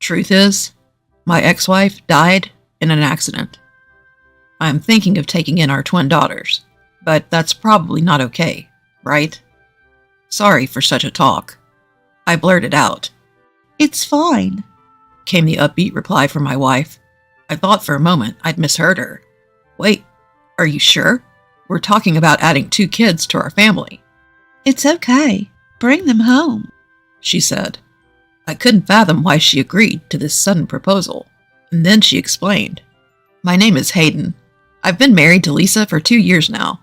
Truth is, my ex-wife died in an accident. I'm thinking of taking in our twin daughters, but that's probably not okay, right? Sorry for such a talk. I blurted out. It's fine, Came the upbeat reply from my wife. I thought for a moment I'd misheard her. Wait, are you sure? We're talking about adding 2 kids to our family, It's okay. Bring them home. she said. I couldn't fathom why she agreed to this sudden proposal, and then she explained. My name is Hayden. I've been married to Lisa for 2 years now.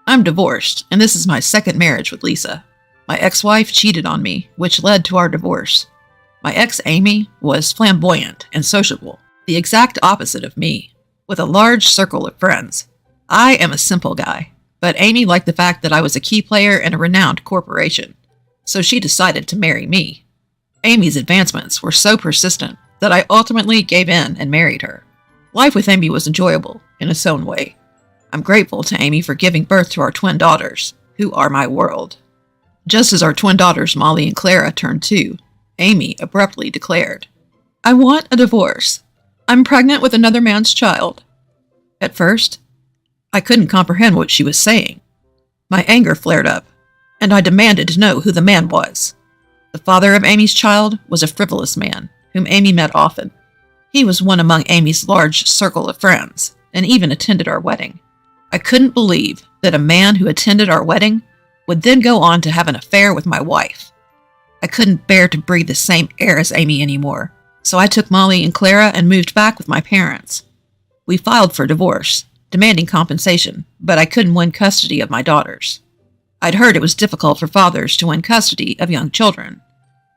I'm divorced, and this is my second marriage with Lisa. My ex-wife cheated on me, which led to our divorce. My ex, Amy, was flamboyant and sociable, the exact opposite of me, with a large circle of friends. I am a simple guy, but Amy liked the fact that I was a key player in a renowned corporation, so she decided to marry me. Amy's advancements were so persistent that I ultimately gave in and married her. Life with Amy was enjoyable in its own way. I'm grateful to Amy for giving birth to our twin daughters, who are my world. Just as our twin daughters, Molly and Clara, turned 2, Amy abruptly declared, I want a divorce. I'm pregnant with another man's child. At first, I couldn't comprehend what she was saying. My anger flared up, and I demanded to know who the man was. The father of Amy's child was a frivolous man, whom Amy met often. He was one among Amy's large circle of friends, and even attended our wedding. I couldn't believe that a man who attended our wedding would then go on to have an affair with my wife. I couldn't bear to breathe the same air as Amy anymore, so I took Molly and Clara and moved back with my parents. We filed for divorce, demanding compensation, but I couldn't win custody of my daughters. I'd heard it was difficult for fathers to win custody of young children,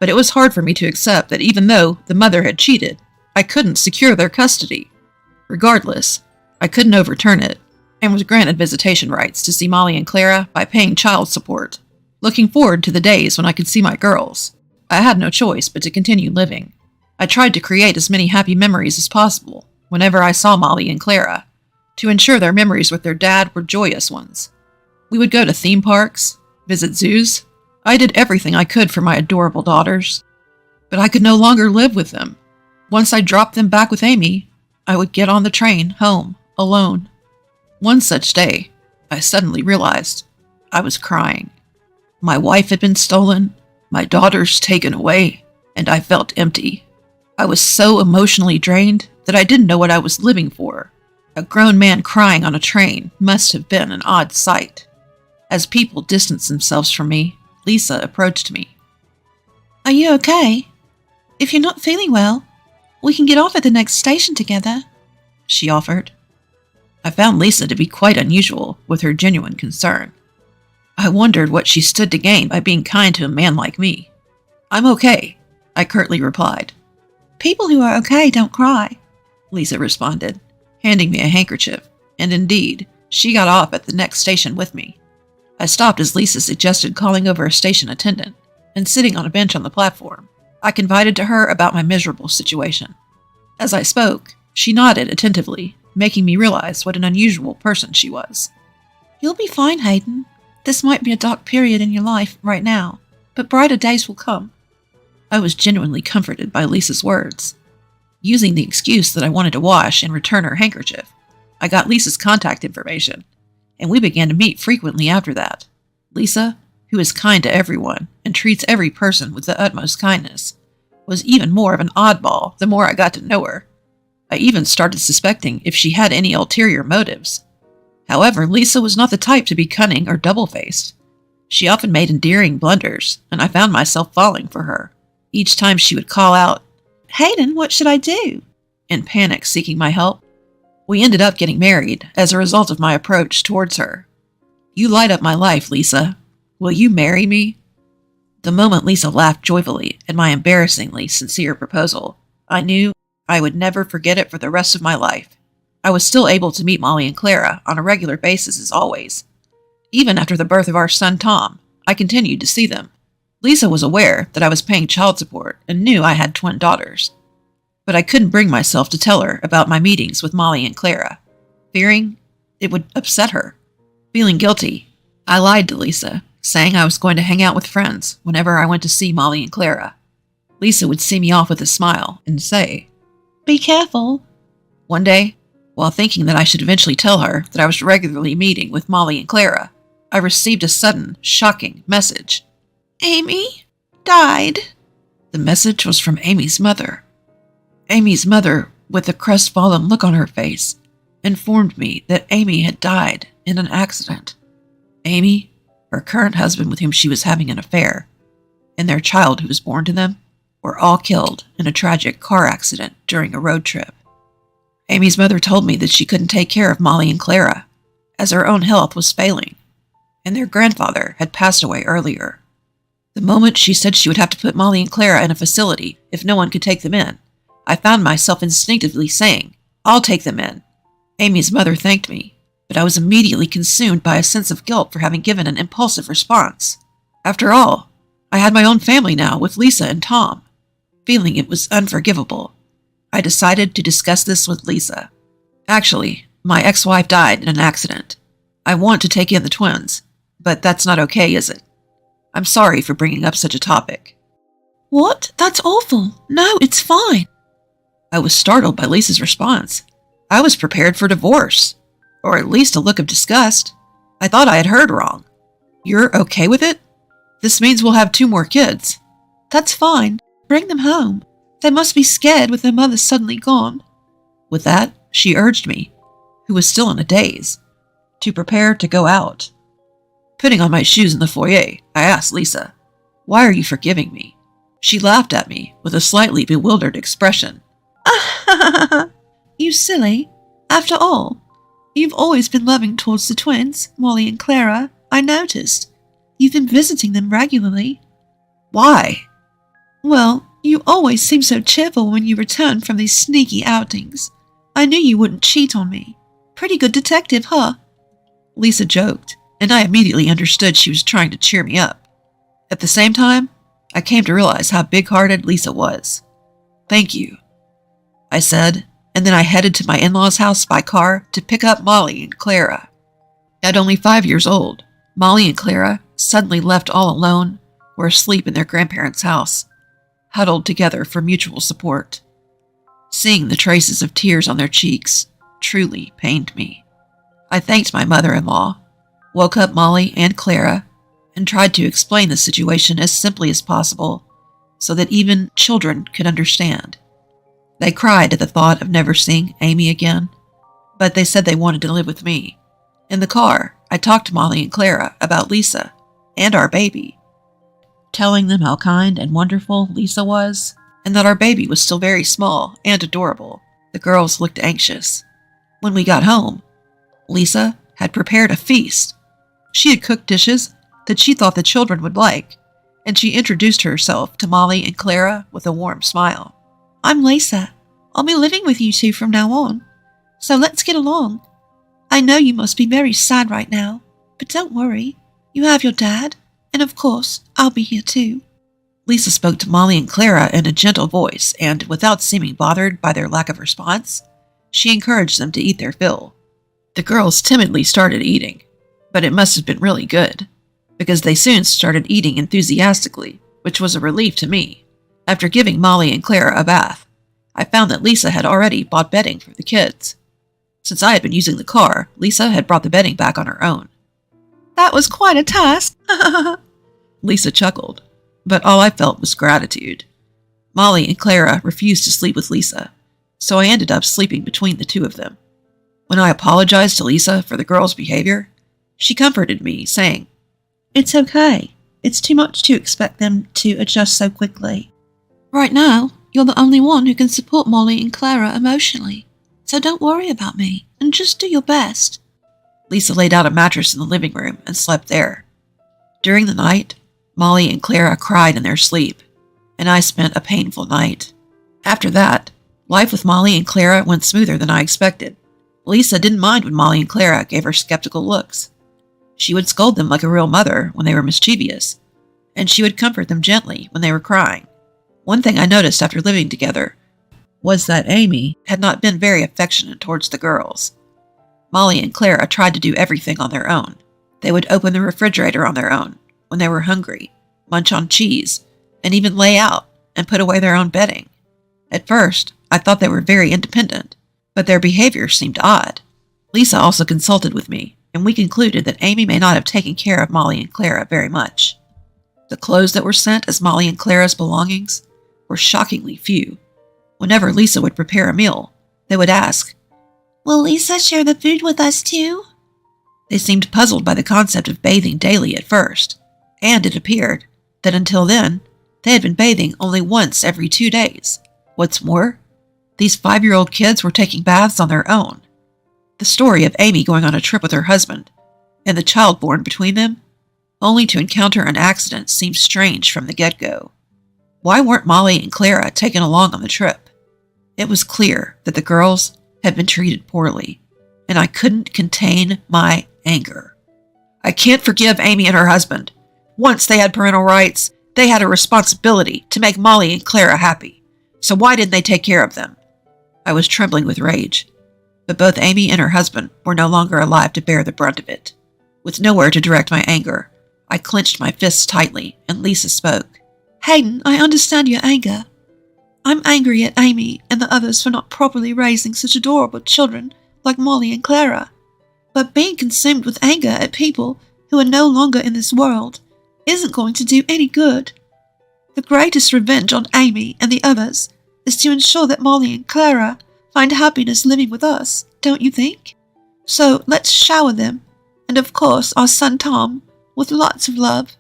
but it was hard for me to accept that even though the mother had cheated, I couldn't secure their custody. Regardless, I couldn't overturn it, and was granted visitation rights to see Molly and Clara by paying child support, looking forward to the days when I could see my girls. I had no choice but to continue living. I tried to create as many happy memories as possible whenever I saw Molly and Clara, to ensure their memories with their dad were joyous ones. We would go to theme parks, visit zoos. I did everything I could for my adorable daughters, but I could no longer live with them. Once I dropped them back with Amy, I would get on the train home alone. One such day, I suddenly realized I was crying. My wife had been stolen, my daughters taken away, and I felt empty. I was so emotionally drained that I didn't know what I was living for. A grown man crying on a train must have been an odd sight. As people distanced themselves from me, Lisa approached me. Are you okay? If you're not feeling well, we can get off at the next station together, she offered. I found Lisa to be quite unusual with her genuine concern. I wondered what she stood to gain by being kind to a man like me. I'm okay, I curtly replied. People who are okay don't cry, Lisa responded, handing me a handkerchief, and indeed, she got off at the next station with me. I stopped as Lisa suggested calling over a station attendant, and sitting on a bench on the platform, I confided to her about my miserable situation. As I spoke, she nodded attentively, making me realize what an unusual person she was. You'll be fine, Hayden. This might be a dark period in your life right now, but brighter days will come. I was genuinely comforted by Lisa's words. Using the excuse that I wanted to wash and return her handkerchief, I got Lisa's contact information, and we began to meet frequently after that. Lisa, who is kind to everyone and treats every person with the utmost kindness, was even more of an oddball the more I got to know her. I even started suspecting if she had any ulterior motives. However, Lisa was not the type to be cunning or double-faced. She often made endearing blunders, and I found myself falling for her. Each time she would call out, "Hayden, what should I do?" in panic, seeking my help. We ended up getting married as a result of my approach towards her. You light up my life, Lisa. Will you marry me? The moment Lisa laughed joyfully at my embarrassingly sincere proposal, I knew I would never forget it for the rest of my life. I was still able to meet Molly and Clara on a regular basis as always. Even after the birth of our son Tom, I continued to see them. Lisa was aware that I was paying child support and knew I had twin daughters. But I couldn't bring myself to tell her about my meetings with Molly and Clara, fearing it would upset her. Feeling guilty, I lied to Lisa, saying I was going to hang out with friends whenever I went to see Molly and Clara. Lisa would see me off with a smile and say, "Be careful." One day, while thinking that I should eventually tell her that I was regularly meeting with Molly and Clara, I received a sudden, shocking message. "Amy died." The message was from Amy's mother. Amy's mother, with a crestfallen look on her face, informed me that Amy had died in an accident. Amy, her current husband with whom she was having an affair, and their child who was born to them, were all killed in a tragic car accident during a road trip. Amy's mother told me that she couldn't take care of Molly and Clara, as her own health was failing, and their grandfather had passed away earlier. The moment she said she would have to put Molly and Clara in a facility if no one could take them in, I found myself instinctively saying, "I'll take them in." Amy's mother thanked me, but I was immediately consumed by a sense of guilt for having given an impulsive response. After all, I had my own family now with Lisa and Tom. Feeling it was unforgivable, I decided to discuss this with Lisa. Actually, my ex-wife died in an accident. I want to take in the twins, but that's not okay, is it? I'm sorry for bringing up such a topic. "What? That's awful. No, it's fine." I was startled by Lisa's response. I was prepared for divorce, or at least a look of disgust. I thought I had heard wrong. You're okay with it? This means we'll have 2 more kids. "That's fine. Bring them home. They must be scared with their mother suddenly gone." With that, she urged me, who was still in a daze, to prepare to go out. Putting on my shoes in the foyer, I asked Lisa, "Why are you forgiving me?" She laughed at me with a slightly bewildered expression. "You silly. After all, you've always been loving towards the twins, Molly and Clara. I noticed. You've been visiting them regularly." "Why?" "Well, you always seem so cheerful when you return from these sneaky outings. I knew you wouldn't cheat on me. Pretty good detective, huh?" Lisa joked, and I immediately understood she was trying to cheer me up. At the same time, I came to realize how big-hearted Lisa was. "Thank you," I said, and then I headed to my in-laws' house by car to pick up Molly and Clara. At only 5 years old, Molly and Clara, suddenly left all alone, were asleep in their grandparents' house, huddled together for mutual support. Seeing the traces of tears on their cheeks truly pained me. I thanked my mother-in-law, woke up Molly and Clara, and tried to explain the situation as simply as possible so that even children could understand. They cried at the thought of never seeing Amy again, but they said they wanted to live with me. In the car, I talked to Molly and Clara about Lisa and our baby, telling them how kind and wonderful Lisa was, and that our baby was still very small and adorable. The girls looked anxious. When we got home, Lisa had prepared a feast. She had cooked dishes that she thought the children would like, and she introduced herself to Molly and Clara with a warm smile. "I'm Lisa. I'll be living with you 2 from now on, so let's get along. I know you must be very sad right now, but don't worry. You have your dad, and of course, I'll be here too." Lisa spoke to Molly and Clara in a gentle voice, and without seeming bothered by their lack of response, she encouraged them to eat their fill. The girls timidly started eating, but it must have been really good, because they soon started eating enthusiastically, which was a relief to me. After giving Molly and Clara a bath, I found that Lisa had already bought bedding for the kids. Since I had been using the car, Lisa had brought the bedding back on her own. "That was quite a task." Lisa chuckled, but all I felt was gratitude. Molly and Clara refused to sleep with Lisa, so I ended up sleeping between the 2 of them. When I apologized to Lisa for the girls' behavior, she comforted me, saying, "It's okay. It's too much to expect them to adjust so quickly. Right now, you're the only one who can support Molly and Clara emotionally, so don't worry about me, and just do your best." Lisa laid out a mattress in the living room and slept there. During the night, Molly and Clara cried in their sleep, and I spent a painful night. After that, life with Molly and Clara went smoother than I expected. Lisa didn't mind when Molly and Clara gave her skeptical looks. She would scold them like a real mother when they were mischievous, and she would comfort them gently when they were crying. One thing I noticed after living together was that Amy had not been very affectionate towards the girls. Molly and Clara tried to do everything on their own. They would open the refrigerator on their own when they were hungry, munch on cheese, and even lay out and put away their own bedding. At first, I thought they were very independent, but their behavior seemed odd. Lisa also consulted with me, and we concluded that Amy may not have taken care of Molly and Clara very much. The clothes that were sent as Molly and Clara's belongings were shockingly few. Whenever Lisa would prepare a meal, they would ask, "Will Lisa share the food with us too?" They seemed puzzled by the concept of bathing daily at first, and it appeared that until then, they had been bathing only once every 2 days. What's more, these 5-year-old kids were taking baths on their own. The story of Amy going on a trip with her husband, and the child born between them, only to encounter an accident seemed strange from the get-go. Why weren't Molly and Clara taken along on the trip? It was clear that the girls had been treated poorly, and I couldn't contain my anger. I can't forgive Amy and her husband. Once they had parental rights, they had a responsibility to make Molly and Clara happy. So why didn't they take care of them? I was trembling with rage, but both Amy and her husband were no longer alive to bear the brunt of it. With nowhere to direct my anger, I clenched my fists tightly, and Lisa spoke. "Hayden, I understand your anger. I'm angry at Amy and the others for not properly raising such adorable children like Molly and Clara. But being consumed with anger at people who are no longer in this world isn't going to do any good. The greatest revenge on Amy and the others is to ensure that Molly and Clara find happiness living with us, don't you think? So let's shower them, and of course our son Tom, with lots of love.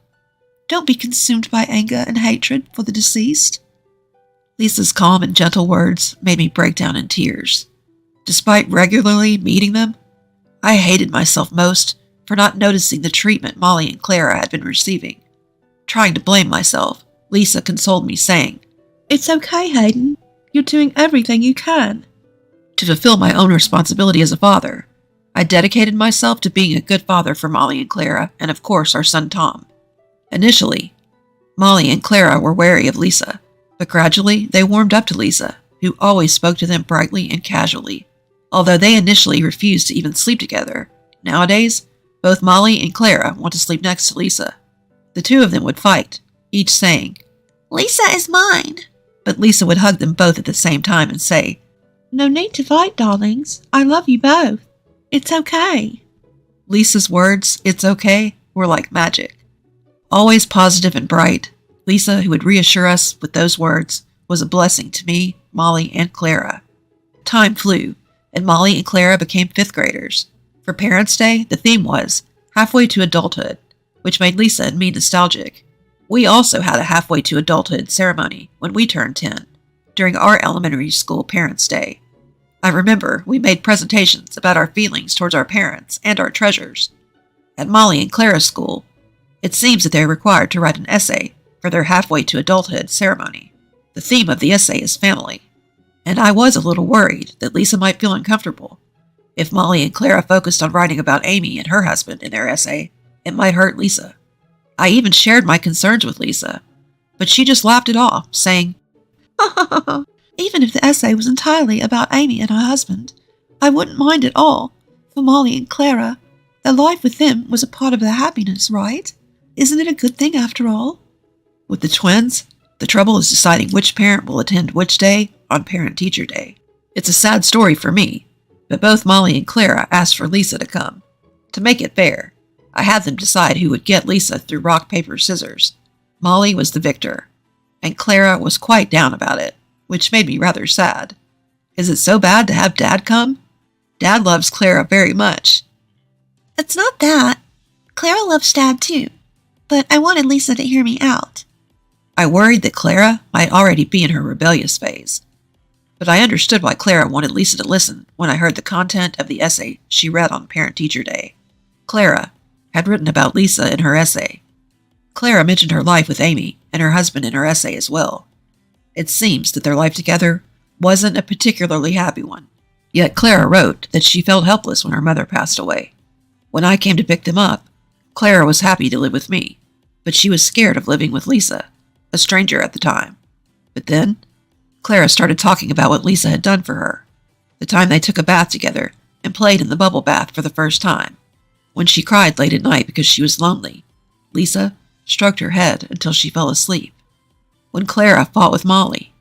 Don't be consumed by anger and hatred for the deceased." Lisa's calm and gentle words made me break down in tears. Despite regularly meeting them, I hated myself most for not noticing the treatment Molly and Clara had been receiving. Trying to blame myself, Lisa consoled me, saying, "It's okay, Hayden. You're doing everything you can." To fulfill my own responsibility as a father, I dedicated myself to being a good father for Molly and Clara, and of course our son Tom. Initially, Molly and Clara were wary of Lisa, but gradually they warmed up to Lisa, who always spoke to them brightly and casually. Although they initially refused to even sleep together, nowadays, both Molly and Clara want to sleep next to Lisa. The two of them would fight, each saying, "Lisa is mine." But Lisa would hug them both at the same time and say, "No need to fight, darlings. I love you both. It's okay." Lisa's words, "it's okay," were like magic. Always positive and bright, Lisa, who would reassure us with those words, was a blessing to me, Molly, and Clara. Time flew, and Molly and Clara became 5th graders. For Parents' Day, the theme was Halfway to Adulthood, which made Lisa and me nostalgic. We also had a halfway to adulthood ceremony when we turned 10, during our elementary school Parents' Day. I remember we made presentations about our feelings towards our parents and our treasures. At Molly and Clara's school, it seems that they are required to write an essay for their halfway to adulthood ceremony. The theme of the essay is family, and I was a little worried that Lisa might feel uncomfortable. If Molly and Clara focused on writing about Amy and her husband in their essay, it might hurt Lisa. I even shared my concerns with Lisa, but she just laughed it off, saying, "Even if the essay was entirely about Amy and her husband, I wouldn't mind at all. For Molly and Clara, their life with them was a part of their happiness, right? Isn't it a good thing after all?" With the twins, the trouble is deciding which parent will attend which day on Parent-Teacher Day. It's a sad story for me, but both Molly and Clara asked for Lisa to come. To make it fair, I had them decide who would get Lisa through rock, paper, scissors. Molly was the victor, and Clara was quite down about it, which made me rather sad. Is it so bad to have Dad come? Dad loves Clara very much. "It's not that. Clara loves Dad too, but I wanted Lisa to hear me out." I worried that Clara might already be in her rebellious phase, but I understood why Clara wanted Lisa to listen when I heard the content of the essay she read on Parent-Teacher Day. Clara had written about Lisa in her essay. Clara mentioned her life with Amy and her husband in her essay as well. It seems that their life together wasn't a particularly happy one. Yet Clara wrote that she felt helpless when her mother passed away. When I came to pick them up, Clara was happy to live with me, but she was scared of living with Lisa, a stranger at the time. But then, Clara started talking about what Lisa had done for her, the time they took a bath together and played in the bubble bath for the first time. When she cried late at night because she was lonely, Lisa stroked her head until she fell asleep. when Clara fought with Molly.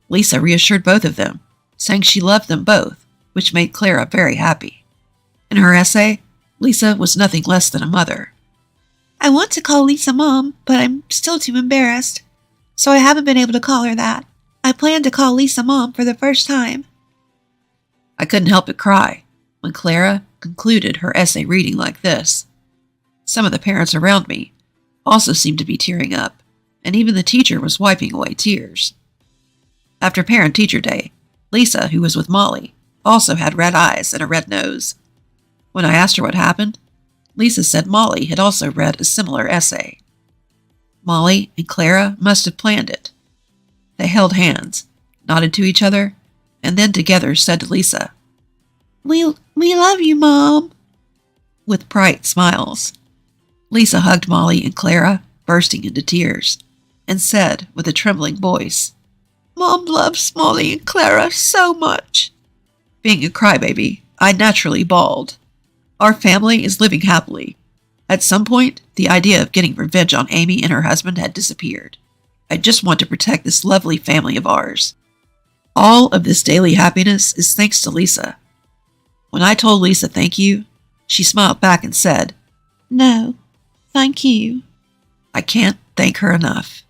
Lisa reassured both of them, saying she loved them both, which made Clara very happy. In her essay, Lisa was nothing less than a mother. I want to call Lisa Mom, but I'm still too embarrassed, so I haven't been able to call her that. I plan to call Lisa Mom for the first time. I couldn't help but cry when Clara concluded her essay reading like this. Some of the parents around me also seemed to be tearing up, and even the teacher was wiping away tears. After Parent-Teacher Day, Lisa, who was with Molly, also had red eyes and a red nose. When I asked her what happened, Lisa said Molly had also read a similar essay. Molly and Clara must have planned it. They held hands, nodded to each other, and then together said to Lisa, We love you, Mom," with bright smiles. Lisa hugged Molly and Clara, bursting into tears, and said with a trembling voice, "Mom loves Molly and Clara so much." Being a crybaby, I naturally bawled. Our family is living happily. At some point, the idea of getting revenge on Amy and her husband had disappeared. I just want to protect this lovely family of ours. All of this daily happiness is thanks to Lisa. When I told Lisa thank you, she smiled back and said, "No, thank you." I can't thank her enough.